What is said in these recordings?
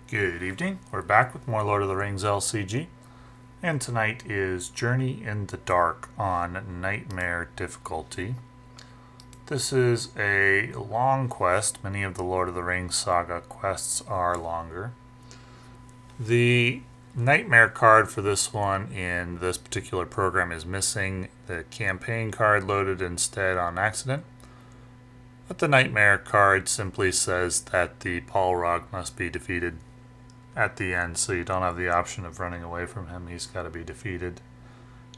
Good evening. We're back with more Lord of the Rings LCG, and tonight is Journey in the Dark on Nightmare difficulty. This is a long quest. Many of the Lord of the Rings saga quests are longer. The Nightmare card for this one in this particular program is missing. The campaign card loaded instead on accident. But the Nightmare card simply says that the Balrog must be defeated at the end, so you don't have the option of running away from him. He's got to be defeated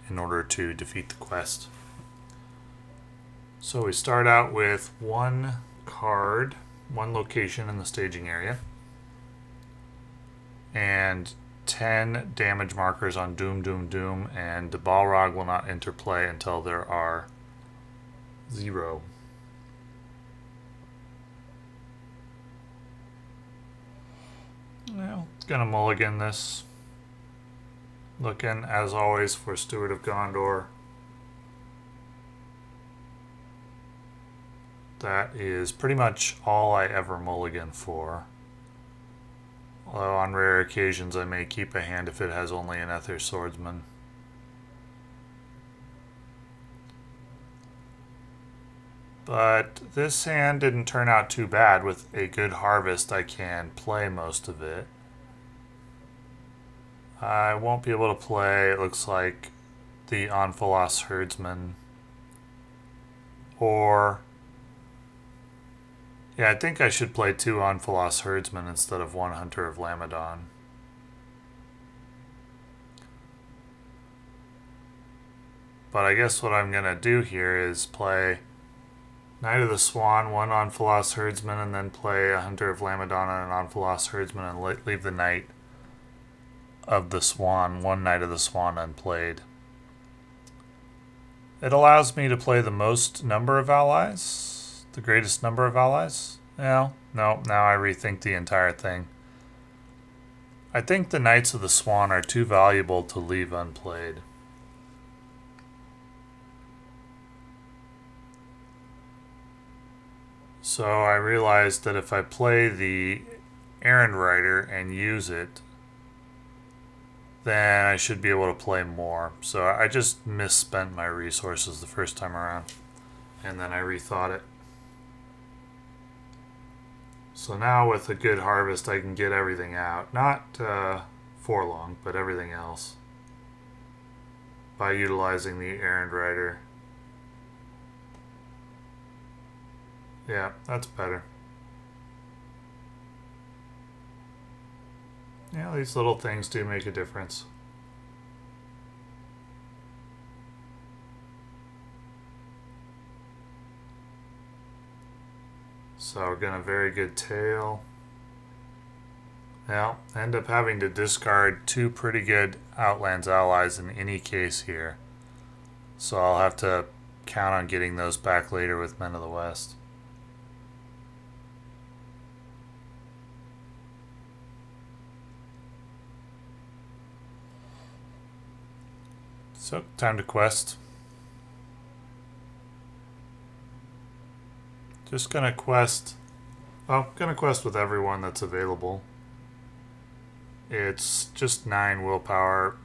in order to defeat the quest. So we start out with one card, one location in the staging area, and 10 damage markers on Doom, Doom, Doom, and the Balrog will not interplay until there are 0. Well, gonna mulligan this. Looking, as always, for Steward of Gondor. That is pretty much all I ever mulligan for. Although on rare occasions I may keep a hand if it has only an Ethir Swordsman. But this hand didn't turn out too bad. With a good harvest, I can play most of it. I won't be able to play, it looks like, the Anfalas Herdsman. Or... yeah, I think I should play 2 Anfalas Herdsmen instead of 1 Hunter of Lamedon. But I guess what I'm going to do here is play Knight of the Swan, 1 Anfalas Herdsman, and then play a Hunter of Lamedon and an Anfalas Herdsman and leave the Knight of the Swan, 1 Knight of the Swan unplayed. It allows me to play the most number of allies, the greatest number of allies. No, now I rethink the entire thing. I think the Knights of the Swan are too valuable to leave unplayed. So I realized that if I play the Errand-rider and use it, then I should be able to play more. So I just misspent my resources the first time around, and then I rethought it. So now with a good harvest I can get everything out. Not Forlong, but everything else. By utilizing the Errand-rider. Yeah, that's better. Yeah, these little things do make a difference. So we're getting a very good tail. Now, end up having to discard 2 pretty good Outlands allies in any case here. So I'll have to count on getting those back later with Men of the West. So, time to quest. Just gonna quest. Well, gonna quest with everyone that's available. It's just 9 willpower.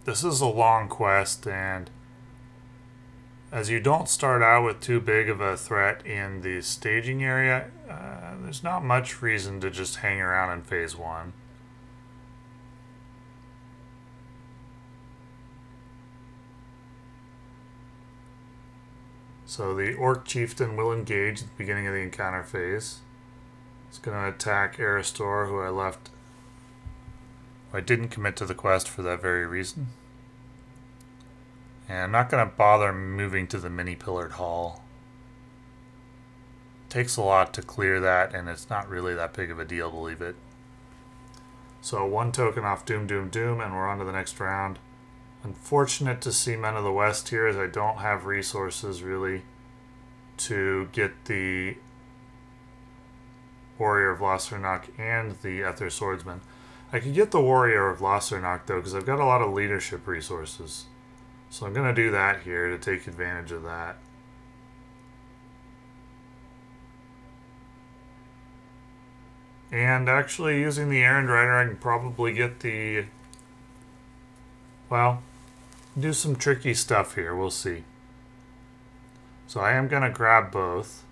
This is a long quest, and as you don't start out with too big of a threat in the staging area, there's not much reason to just hang around in phase 1. So the Orc Chieftain will engage at the beginning of the encounter phase. It's going to attack Erestor, who I left. I didn't commit to the quest for that very reason. And I'm not going to bother moving to the mini-pillared hall. It takes a lot to clear that, and it's not really that big of a deal to leave it. So 1 token off Doom, Doom, Doom, and we're on to the next round. Unfortunate to see Men of the West here, as I don't have resources really to get the Warrior of Lossarnach and the Ethir Swordsman. I could get the Warrior of Lossarnach though, because I've got a lot of leadership resources. So I'm going to do that here to take advantage of that. And actually using the Errand-rider, I can probably get the... well, do some tricky stuff here. We'll see. So I am going to grab both.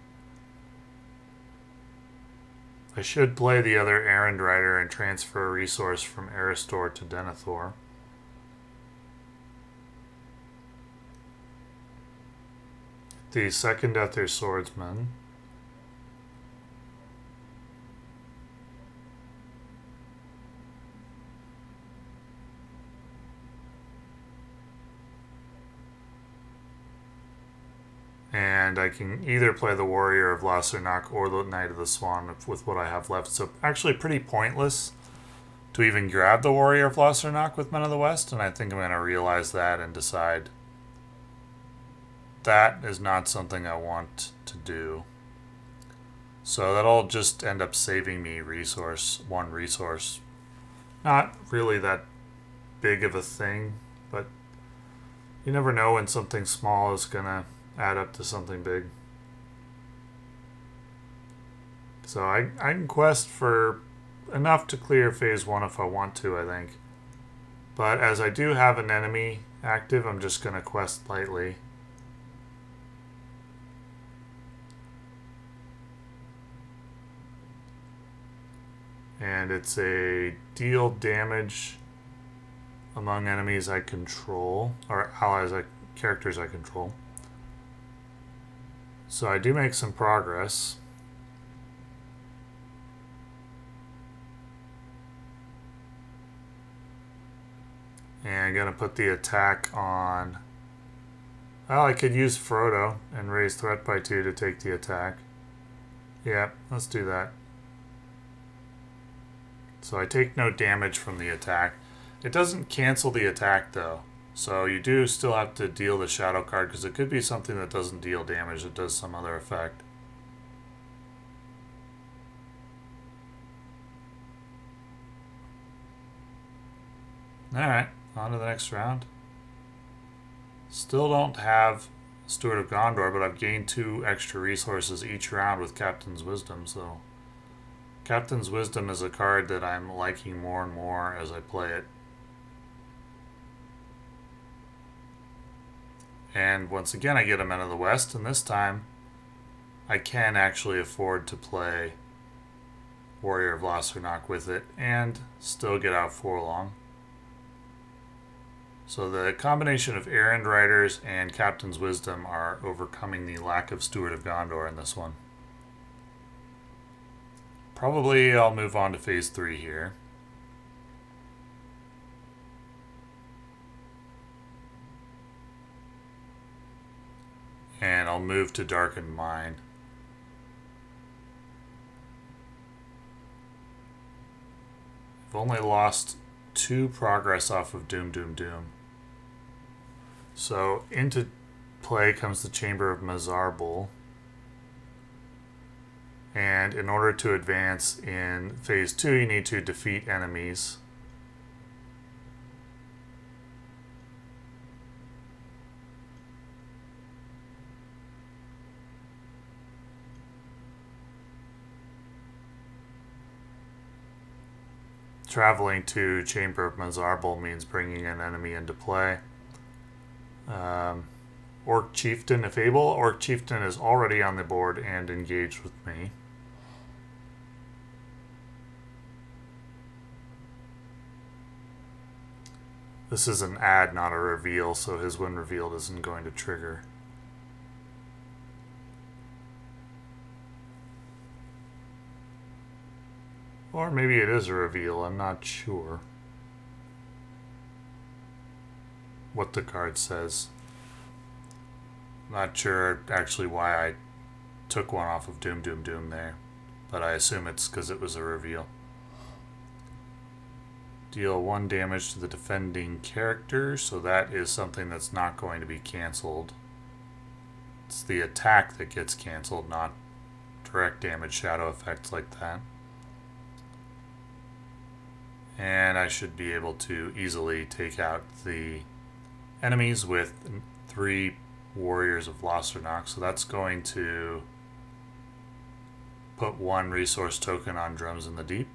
I should play the other Errand-rider and transfer a resource from Erestor to Denethor. The second Ethir Swordsman. And I can either play the Warrior of Lossarnach or the Knight of the Swan with what I have left. So actually pretty pointless to even grab the Warrior of Lossarnach with Men of the West. And I think I'm going to realize that and decide that is not something I want to do. So that'll just end up saving me one resource. Not really that big of a thing, but you never know when something small is going to add up to something big. So I can quest for enough to clear phase 1 if I want to, I think. But as I do have an enemy active, I'm just going to quest lightly. And it's a deal damage among enemies I control, or characters I control. So I do make some progress. And I'm going to put the attack on... well, I could use Frodo and raise threat by 2 to take the attack. Yeah, let's do that. So I take no damage from the attack. It doesn't cancel the attack though. So you do still have to deal the shadow card because it could be something that doesn't deal damage, it does some other effect. Alright, on to the next round. Still don't have Steward of Gondor, but I've gained 2 extra resources each round with Captain's Wisdom, so... Captain's Wisdom is a card that I'm liking more and more as I play it. And once again I get a Men of the West, and this time I can actually afford to play Warrior of Lossarnach with it and still get out Forlong. So the combination of Errand-riders and Captain's Wisdom are overcoming the lack of Steward of Gondor in this one. Probably I'll move on to phase 3 here. And I'll move to Darkened Mine. I've only lost 2 progress off of Doom. So into play comes the Chamber of Mazarbul. And in order to advance in phase 2, you need to defeat enemies. Traveling to Chamber of Mazarbul means bringing an enemy into play. Orc Chieftain, if able. Orc Chieftain is already on the board and engaged with me. This is an add, not a reveal, so his when revealed isn't going to trigger. Or maybe it is a reveal, I'm not sure what the card says. Not sure actually why I took one off of Doom there, but I assume it's because it was a reveal. Deal 1 damage to the defending character, so that is something that's not going to be cancelled. It's the attack that gets cancelled, not direct damage shadow effects like that. And I should be able to easily take out the enemies with 3 Warriors of Lossarnach, so that's going to put 1 resource token on Drums in the Deep.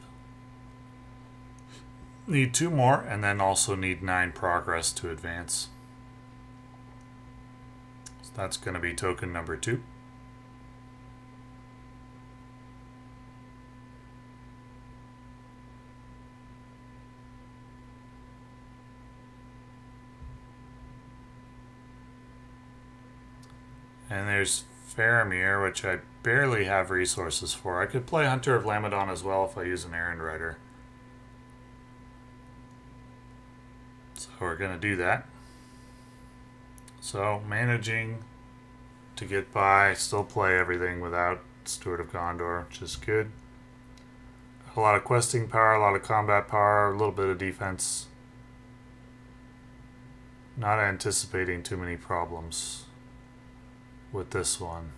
Need 2 more, and then also need 9 progress to advance. So that's going to be token number 2. And there's Faramir, which I barely have resources for. I could play Hunter of Lamedon as well if I use an Errand-rider. So we're going to do that. So managing to get by, still play everything without Steward of Gondor, which is good. A lot of questing power, a lot of combat power, a little bit of defense. Not anticipating too many problems with this one.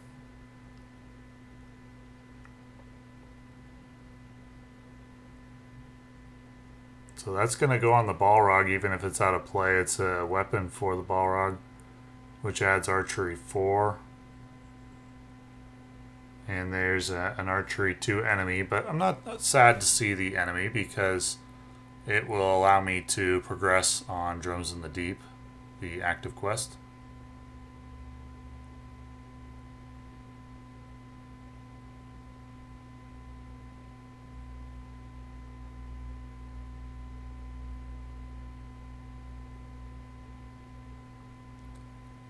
So that's going to go on the Balrog even if it's out of play. It's a weapon for the Balrog, which adds archery 4. And there's an archery 2 enemy, but I'm not sad to see the enemy because it will allow me to progress on Drums in the Deep, the active quest.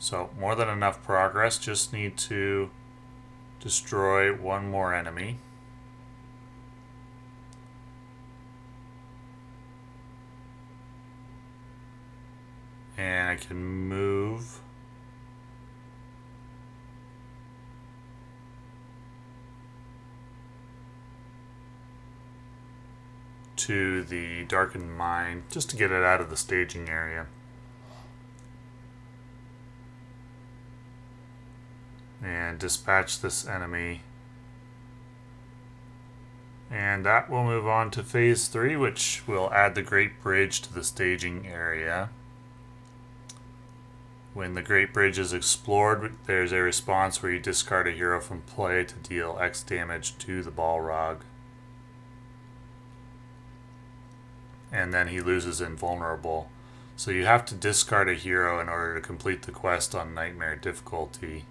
So more than enough progress, just need to destroy 1 more enemy. And I can move to the Darkened Mine just to get it out of the staging area. And dispatch this enemy. And that will move on to phase 3, which will add the Great Bridge to the staging area. When the Great Bridge is explored, there's a response where you discard a hero from play to deal X damage to the Balrog. And then he loses invulnerable. So you have to discard a hero in order to complete the quest on Nightmare difficulty.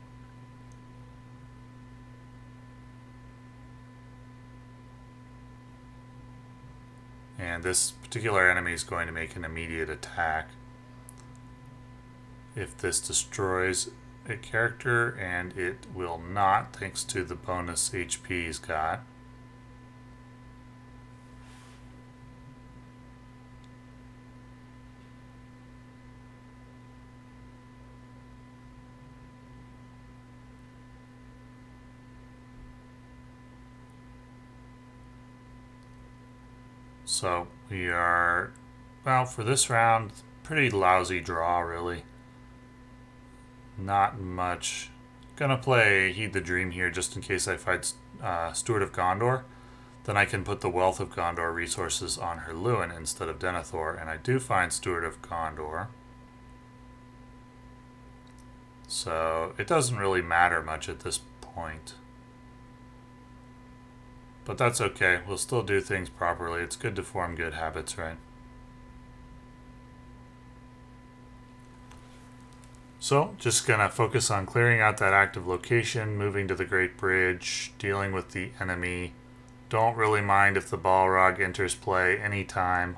And this particular enemy is going to make an immediate attack if this destroys a character, and it will not thanks to the bonus HP he's got. So we are, well, for this round, pretty lousy draw, really. Not much. Gonna play Heed the Dream here just in case I fight Steward of Gondor. Then I can put the Wealth of Gondor resources on Hirluin instead of Denethor, and I do find Steward of Gondor. So it doesn't really matter much at this point. But that's okay. We'll still do things properly. It's good to form good habits, right? So, just going to focus on clearing out that active location, moving to the Great Bridge, dealing with the enemy. Don't really mind if the Balrog enters play anytime.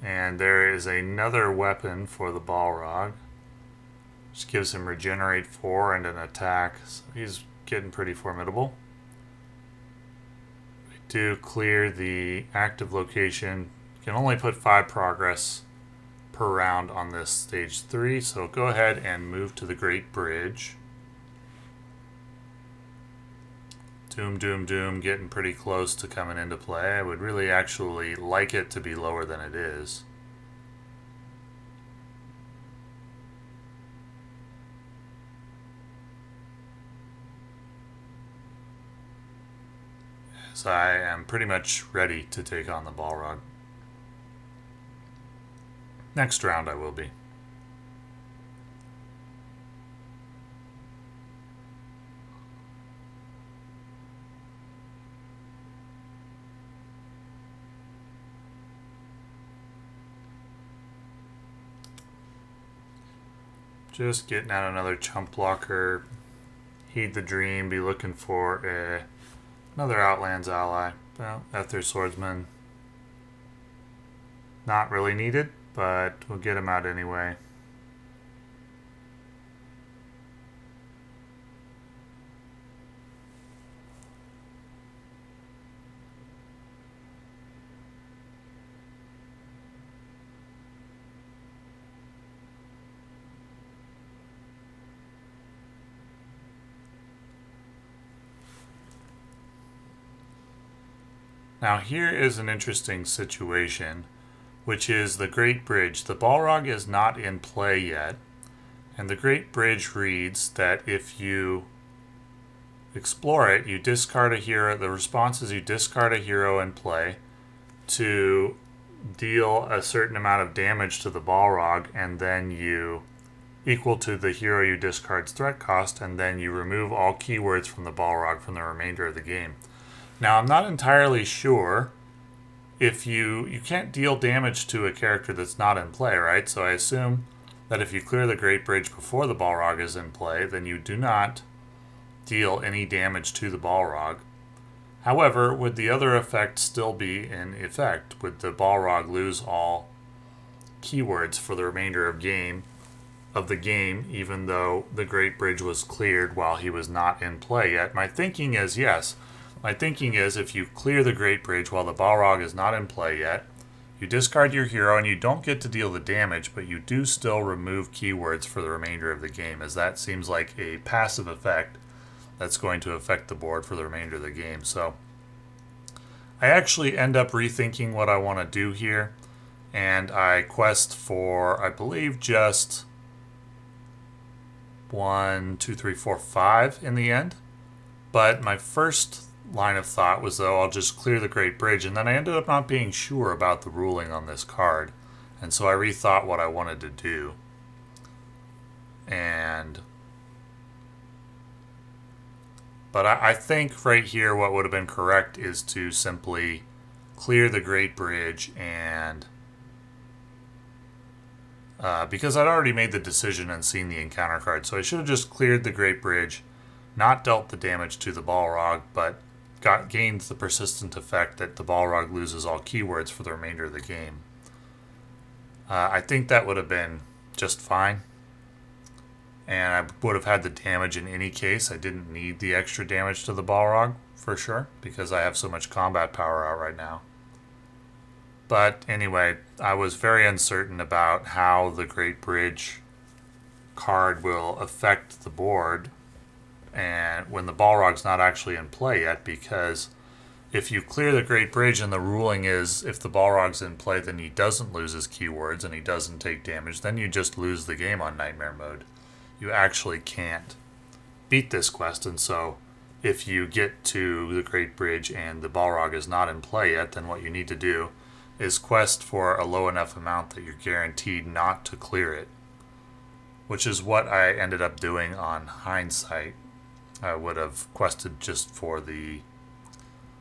And there is another weapon for the Balrog. Just gives him regenerate 4 and an attack. So he's getting pretty formidable. We do clear the active location. You can only put 5 progress per round on this stage 3. So go ahead and move to the Great Bridge. Doom, doom, doom, getting pretty close to coming into play. I would really actually like it to be lower than it is. So I am pretty much ready to take on the Balrog. Next round I will be. Just getting out another chump blocker. Heed the Dream, be looking for another Outlands ally. Well, Ethir Swordsman. Not really needed, but we'll get him out anyway. Now here is an interesting situation, which is the Great Bridge. The Balrog is not in play yet, and the Great Bridge reads that if you explore it, you discard a hero. The response is you discard a hero in play to deal a certain amount of damage to the Balrog, and then you equal to the hero you discard's threat cost, and then you remove all keywords from the Balrog from the remainder of the game. Now, I'm not entirely sure if you can't deal damage to a character that's not in play, right? So I assume that if you clear the Great Bridge before the Balrog is in play, then you do not deal any damage to the Balrog. However, would the other effect still be in effect? Would the Balrog lose all keywords for the remainder of the game, even though the Great Bridge was cleared while he was not in play yet? My thinking is yes. My thinking is if you clear the Great Bridge while the Balrog is not in play yet, you discard your hero and you don't get to deal the damage, but you do still remove keywords for the remainder of the game, as that seems like a passive effect that's going to affect the board for the remainder of the game. So I actually end up rethinking what I want to do here, and I quest for, I believe, just 1, 2, 3, 4, 5 in the end. But my first line of thought was, though, I'll just clear the Great Bridge, and then I ended up not being sure about the ruling on this card, and so I rethought what I wanted to do. But I think right here what would have been correct is to simply clear the Great Bridge, and because I'd already made the decision and seen the encounter card, so I should have just cleared the Great Bridge, not dealt the damage to the Balrog, but gained the persistent effect that the Balrog loses all keywords for the remainder of the game. I think that would have been just fine, and I would have had the damage in any case. I didn't need the extra damage to the Balrog, for sure, because I have so much combat power out right now. But anyway, I was very uncertain about how the Great Bridge card will affect the board, and when the Balrog's not actually in play yet, because if you clear the Great Bridge and the ruling is if the Balrog's in play, then he doesn't lose his keywords and he doesn't take damage, then you just lose the game on Nightmare mode. You actually can't beat this quest, and so if you get to the Great Bridge and the Balrog is not in play yet, then what you need to do is quest for a low enough amount that you're guaranteed not to clear it, which is what I ended up doing on Hindsight. I would have quested just for the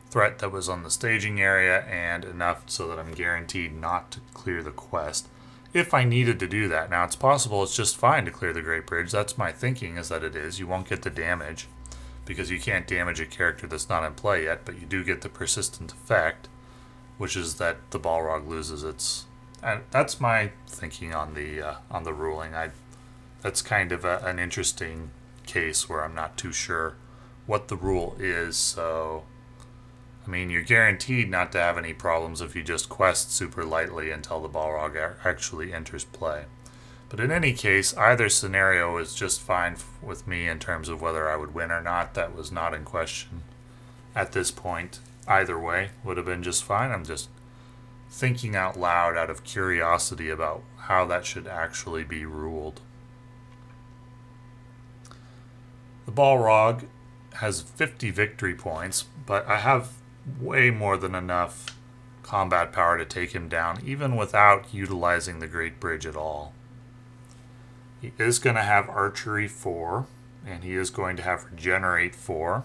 threat that was on the staging area and enough so that I'm guaranteed not to clear the quest if I needed to do that. Now, it's possible it's just fine to clear the Great Bridge. That's my thinking, is that it is. You won't get the damage because you can't damage a character that's not in play yet, but you do get the persistent effect, which is that the Balrog loses its... And that's my thinking on the ruling. That's kind of an interesting case where I'm not too sure what the rule is. So, I mean, you're guaranteed not to have any problems if you just quest super lightly until the Balrog actually enters play. But in any case, either scenario is just fine with me in terms of whether I would win or not. That was not in question at this point. Either way would have been just fine. I'm just thinking out loud out of curiosity about how that should actually be ruled. The Balrog has 50 victory points, but I have way more than enough combat power to take him down, even without utilizing the Great Bridge at all. He is going to have Archery 4, and he is going to have Regenerate 4.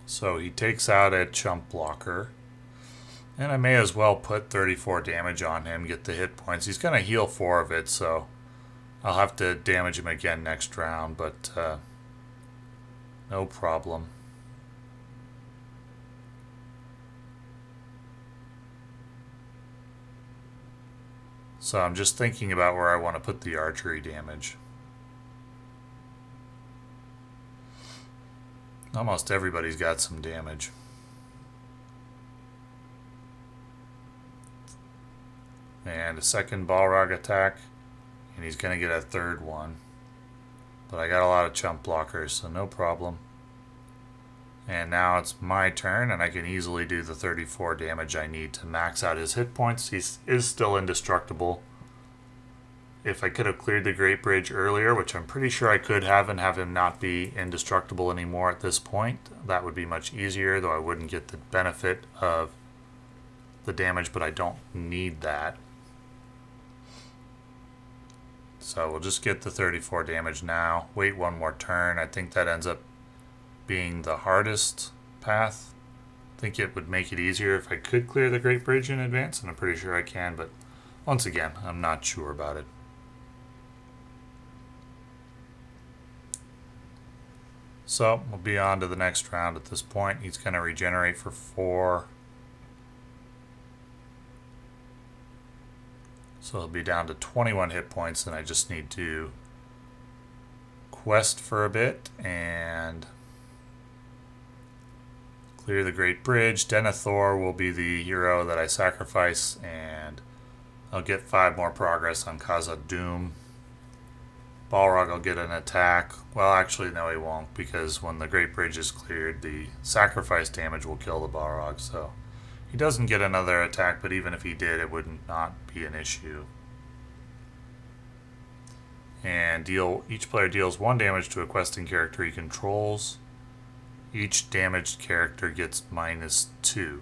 So he takes out a chump blocker. And I may as well put 34 damage on him, get the hit points. He's going to heal 4 of it, so I'll have to damage him again next round, but no problem. So I'm just thinking about where I want to put the archery damage. Almost everybody's got some damage. And a second Balrog attack, and he's going to get a third one. But I got a lot of chump blockers, so no problem. And now it's my turn, and I can easily do the 34 damage I need to max out his hit points. He is still indestructible. If I could have cleared the Great Bridge earlier, which I'm pretty sure I could have, and have him not be indestructible anymore at this point, that would be much easier, though I wouldn't get the benefit of the damage, but I don't need that. So we'll just get the 34 damage now. Wait one more turn. I think that ends up being the hardest path. I think it would make it easier if I could clear the Great Bridge in advance, and I'm pretty sure I can, but once again, I'm not sure about it. So we'll be on to the next round at this point. He's going to regenerate for 4. So he'll be down to 21 hit points, and I just need to quest for a bit and clear the Great Bridge. Denethor will be the hero that I sacrifice, and I'll get 5 more progress on Khazad-dûm. Balrog will get an attack. Well, actually, no, he won't, because when the Great Bridge is cleared, the sacrifice damage will kill the Balrog, so he doesn't get another attack, but even if he did, it would not be an issue. And each player deals 1 damage to a questing character he controls. Each damaged character gets -2.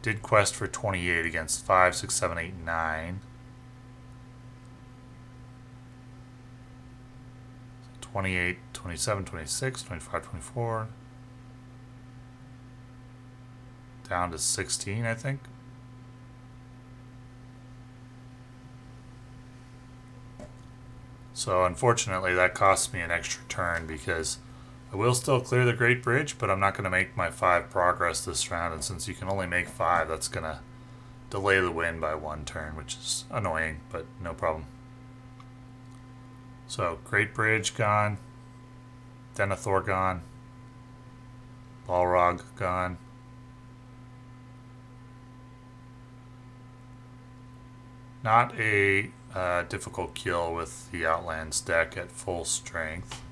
Did quest for 28 against 5, 6, 7, 8, 9. 28, 27, 26, 25, 24. Down to 16, I think. So unfortunately that costs me an extra turn, because I will still clear the Great Bridge, but I'm not going to make my 5 progress this round, and since you can only make 5, that's going to delay the win by 1 turn, which is annoying, but no problem. So Great Bridge gone, Denethor gone, Balrog gone. Not a difficult kill with the Outlands deck at full strength.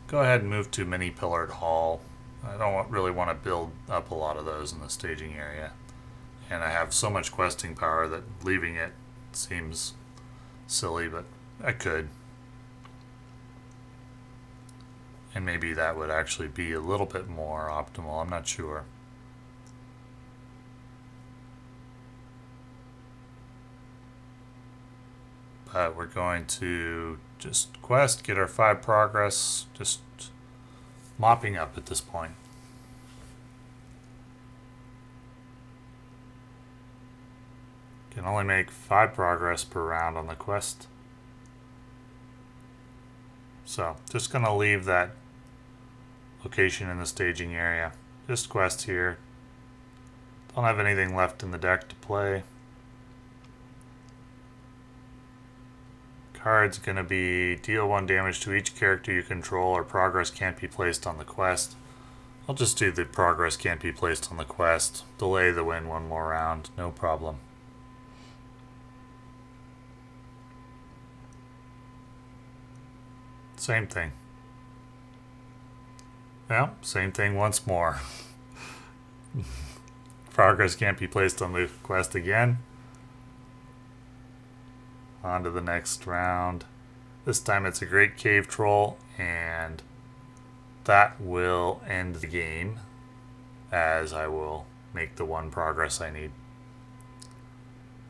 Go ahead and move to Many Pillared Hall. I don't really want to build up a lot of those in the staging area. And I have so much questing power that leaving it seems silly, but I could. And maybe that would actually be a little bit more optimal, I'm not sure. But we're going to just quest, get our 5 progress, just mopping up at this point. Can only make 5 progress per round on the quest. So, just going to leave that location in the staging area. Just quest here. Don't have anything left in the deck to play. Card's going to be deal 1 damage to each character you control, or progress can't be placed on the quest. I'll just do the progress can't be placed on the quest. Delay the win 1 more round, no problem. Same thing. Well, same thing once more. Progress can't be placed on the quest again. On to the next round. This time it's a Great Cave Troll, and that will end the game, as I will make the 1 progress I need.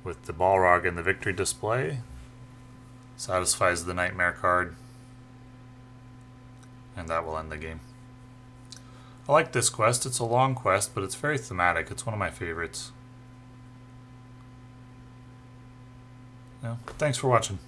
With the Balrog in the victory display, satisfies the Nightmare card, and that will end the game. I like this quest. It's a long quest, but it's very thematic. It's one of my favorites. Yeah, thanks for watching.